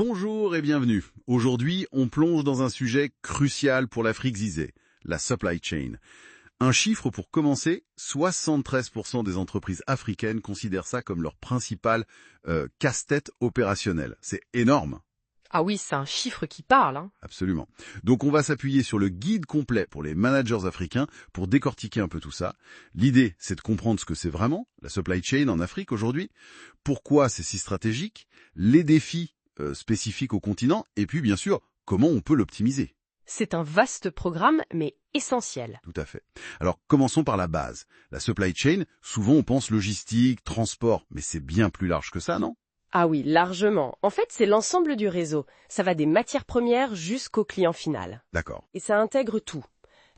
Bonjour et bienvenue. Aujourd'hui, on plonge dans un sujet crucial pour l'Afrique zizé, la supply chain. Un chiffre pour commencer, 73% des entreprises africaines considèrent ça comme leur principal casse-tête opérationnel. C'est énorme. Ah oui, c'est un chiffre qui parle, hein. Absolument. Donc on va s'appuyer sur le guide complet pour les managers africains pour décortiquer un peu tout ça. L'idée, c'est de comprendre ce que c'est vraiment, la supply chain en Afrique aujourd'hui, pourquoi c'est si stratégique, les défis spécifiques au continent, et puis bien sûr, comment on peut l'optimiser. C'est un vaste programme, mais essentiel. Tout à fait. Alors commençons par la base. La supply chain, souvent on pense logistique, transport, mais c'est bien plus large que ça, non ? Ah oui, largement. En fait, c'est l'ensemble du réseau. Ça va des matières premières jusqu'au client final. D'accord. Et ça intègre tout.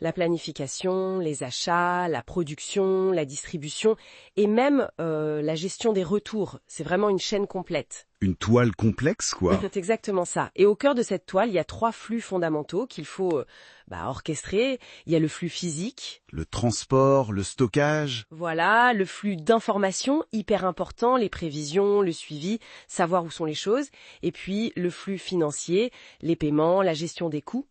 La planification, les achats, la production, la distribution et même la gestion des retours. C'est vraiment une chaîne complète. Une toile complexe, quoi. C'est exactement ça. Et au cœur de cette toile, il y a 3 flux fondamentaux qu'il faut orchestrer. Il y a le flux physique. Le transport, le stockage. Voilà, le flux d'informations, hyper important, les prévisions, le suivi, savoir où sont les choses. Et puis le flux financier, les paiements, la gestion des coûts.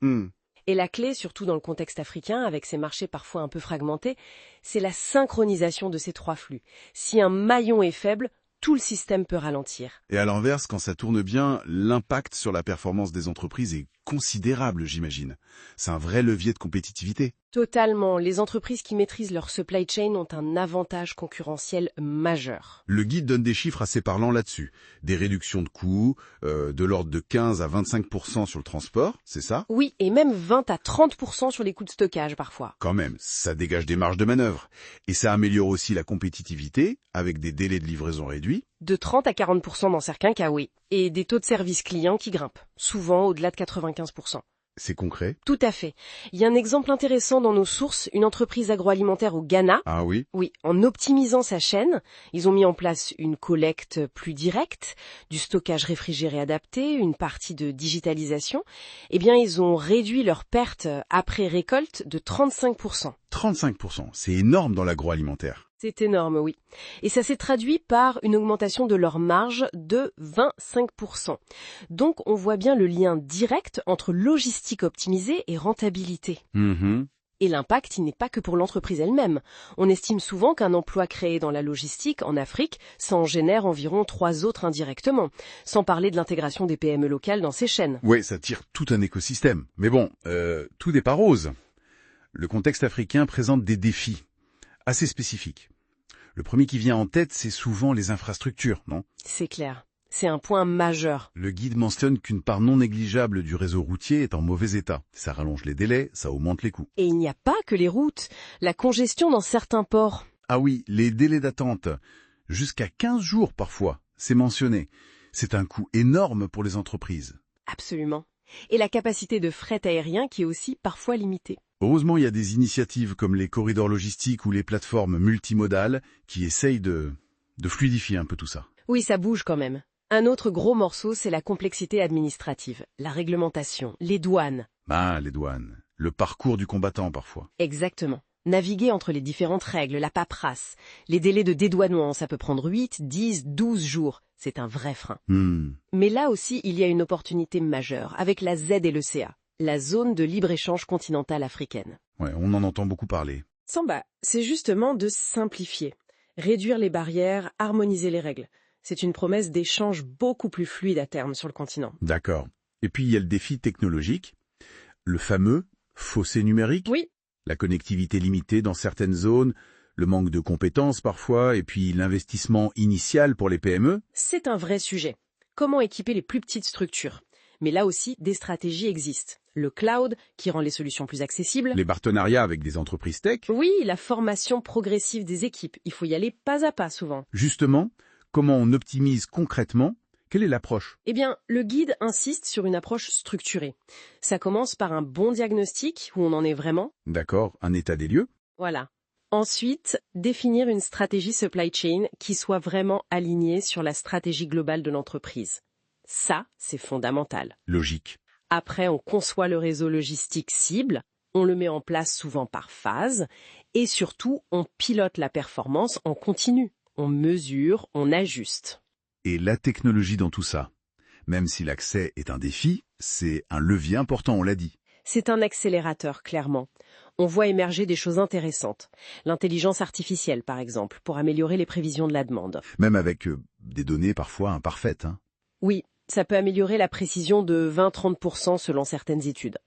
Et la clé, surtout dans le contexte africain, avec ces marchés parfois un peu fragmentés, c'est la synchronisation de ces 3 flux. Si un maillon est faible, tout le système peut ralentir. Et à l'inverse, quand ça tourne bien, l'impact sur la performance des entreprises est considérable, j'imagine. C'est un vrai levier de compétitivité. Totalement. Les entreprises qui maîtrisent leur supply chain ont un avantage concurrentiel majeur. Le guide donne des chiffres assez parlants là-dessus. Des réductions de coûts, de l'ordre de 15 à 25% sur le transport, c'est ça ? Oui, et même 20 à 30% sur les coûts de stockage parfois. Quand même, ça dégage des marges de manœuvre. Et ça améliore aussi la compétitivité, avec des délais de livraison réduits. De 30 à 40% dans certains cas, oui. Et des taux de service client qui grimpent, souvent au-delà de 95%. C'est concret. Tout à fait. Il y a un exemple intéressant dans nos sources, une entreprise agroalimentaire au Ghana. Ah oui ? Oui, en optimisant sa chaîne, ils ont mis en place une collecte plus directe, du stockage réfrigéré adapté, une partie de digitalisation. Eh bien, ils ont réduit leurs pertes après récolte de 35%. 35%, c'est énorme dans l'agroalimentaire. C'est énorme, oui. Et ça s'est traduit par une augmentation de leur marge de 25%. Donc, on voit bien le lien direct entre logistique optimisée et rentabilité. Et l'impact, il n'est pas que pour l'entreprise elle-même. On estime souvent qu'un emploi créé dans la logistique en Afrique, ça en génère environ 3 autres indirectement, sans parler de l'intégration des PME locales dans ces chaînes. Oui, ça tire tout un écosystème. Mais bon, tout n'est pas rose. Le contexte africain présente des défis assez spécifiques. Le premier qui vient en tête, c'est souvent les infrastructures, non ? C'est clair. C'est un point majeur. Le guide mentionne qu'une part non négligeable du réseau routier est en mauvais état. Ça rallonge les délais, ça augmente les coûts. Et il n'y a pas que les routes. La congestion dans certains ports. Ah oui, les délais d'attente. Jusqu'à 15 jours parfois, c'est mentionné. C'est un coût énorme pour les entreprises. Absolument. Et la capacité de fret aérien qui est aussi parfois limitée. Heureusement, il y a des initiatives comme les corridors logistiques ou les plateformes multimodales qui essayent de fluidifier un peu tout ça. Oui, ça bouge quand même. Un autre gros morceau, c'est la complexité administrative, la réglementation, les douanes. Ah, les douanes. Le parcours du combattant parfois. Exactement. Naviguer entre les différentes règles, la paperasse. Les délais de dédouanement, ça peut prendre 8, 10, 12 jours. C'est un vrai frein. Mais là aussi, il y a une opportunité majeure avec la Z et le CA. La zone de libre-échange continentale africaine. Ouais, on en entend beaucoup parler. Samba, c'est justement de simplifier, réduire les barrières, harmoniser les règles. C'est une promesse d'échange beaucoup plus fluide à terme sur le continent. D'accord. Et puis il y a le défi technologique, le fameux fossé numérique. Oui. La connectivité limitée dans certaines zones, le manque de compétences parfois, et puis l'investissement initial pour les PME. C'est un vrai sujet. Comment équiper les plus petites structures ? Mais là aussi, des stratégies existent. Le cloud, qui rend les solutions plus accessibles. Les partenariats avec des entreprises tech. Oui, la formation progressive des équipes. Il faut y aller pas à pas souvent. Justement, comment on optimise concrètement ? Quelle est l'approche ? Eh bien, le guide insiste sur une approche structurée. Ça commence par un bon diagnostic, où on en est vraiment. D'accord, un état des lieux. Voilà. Ensuite, définir une stratégie supply chain qui soit vraiment alignée sur la stratégie globale de l'entreprise. Ça, c'est fondamental. Logique. Après, on conçoit le réseau logistique cible, on le met en place souvent par phase, et surtout, on pilote la performance en continu. On mesure, on ajuste. Et la technologie dans tout ça ? Même si l'accès est un défi, c'est un levier important, on l'a dit. C'est un accélérateur, clairement. On voit émerger des choses intéressantes. L'intelligence artificielle, par exemple, pour améliorer les prévisions de la demande. Même avec des données parfois imparfaites. Oui, ça peut améliorer la précision de 20-30% selon certaines études.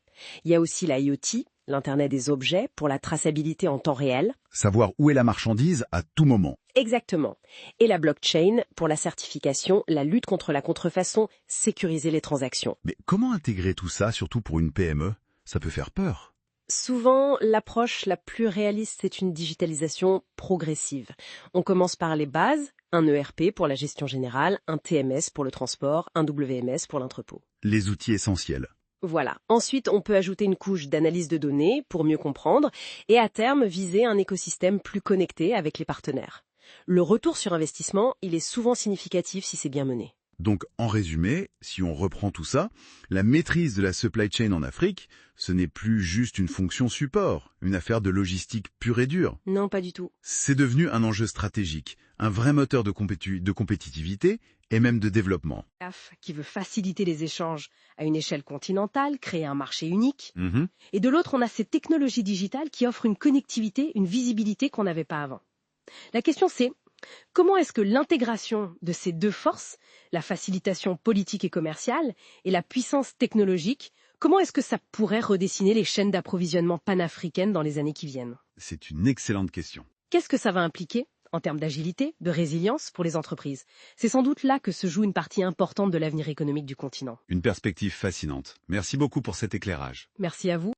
Il y a aussi la IoT, l'Internet des objets, pour la traçabilité en temps réel. Savoir où est la marchandise à tout moment. Exactement. Et la blockchain, pour la certification, la lutte contre la contrefaçon, sécuriser les transactions. Mais comment intégrer tout ça, surtout pour une PME? Ça peut faire peur. Souvent, l'approche la plus réaliste, c'est une digitalisation progressive. On commence par les bases, un ERP pour la gestion générale, un TMS pour le transport, un WMS pour l'entrepôt. Les outils essentiels. Voilà. Ensuite, on peut ajouter une couche d'analyse de données pour mieux comprendre et à terme viser un écosystème plus connecté avec les partenaires. Le retour sur investissement, il est souvent significatif si c'est bien mené. Donc, en résumé, si on reprend tout ça, la maîtrise de la supply chain en Afrique, ce n'est plus juste une fonction support, une affaire de logistique pure et dure. Non, pas du tout. C'est devenu un enjeu stratégique, un vrai moteur de compétitivité et même de développement. Qui veut faciliter les échanges à une échelle continentale, créer un marché unique. Mhm. Et de l'autre, on a ces technologies digitales qui offrent une connectivité, une visibilité qu'on n'avait pas avant. La question c'est, comment est-ce que l'intégration de ces deux forces, la facilitation politique et commerciale et la puissance technologique, comment est-ce que ça pourrait redessiner les chaînes d'approvisionnement panafricaines dans les années qui viennent? C'est une excellente question. Qu'est-ce que ça va impliquer en termes d'agilité, de résilience pour les entreprises? C'est sans doute là que se joue une partie importante de l'avenir économique du continent. Une perspective fascinante. Merci beaucoup pour cet éclairage. Merci à vous.